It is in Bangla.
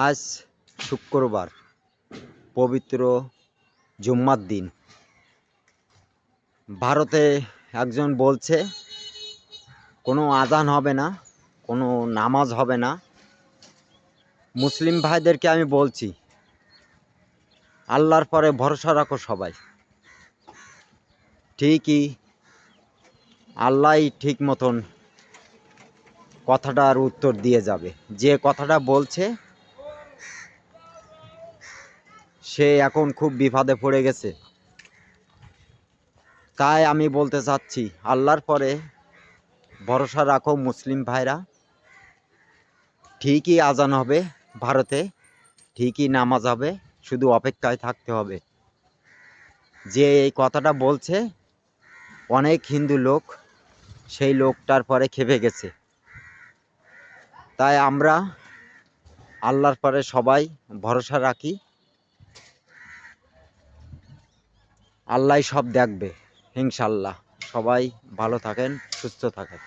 আজ শুক্রবার, পবিত্র জুম্মার দিন। ভারতে একজন বলছে কোনো আজান হবে না, কোনো নামাজ হবে না। মুসলিম ভাইদেরকে আমি বলছি, আল্লাহর পরে ভরসা রাখো সবাই। ঠিকই আল্লাহই ঠিক মতন কথাটার উত্তর দিয়ে যাবে। যে কথাটা বলছে সে এখন খুব বিপদে পড়ে গেছে। তাই আমি বলতে চাচ্ছি, আল্লাহর পরে ভরসা রাখো মুসলিম ভাইরা। ঠিকই আজান হবে ভারতে, ঠিকই নামাজ হবে, শুধু অপেক্ষায় থাকতে হবে। যে এই কথাটা বলছে অনেক হিন্দু লোক সেই লোকটার পরে খেপে গেছে। তাই আমরা আল্লাহর পরে সবাই ভরসা রাখি, আল্লাহ সব দেখবে ইনশাল্লাহ। সবাই ভালো থাকেন, সুস্থ থাকেন।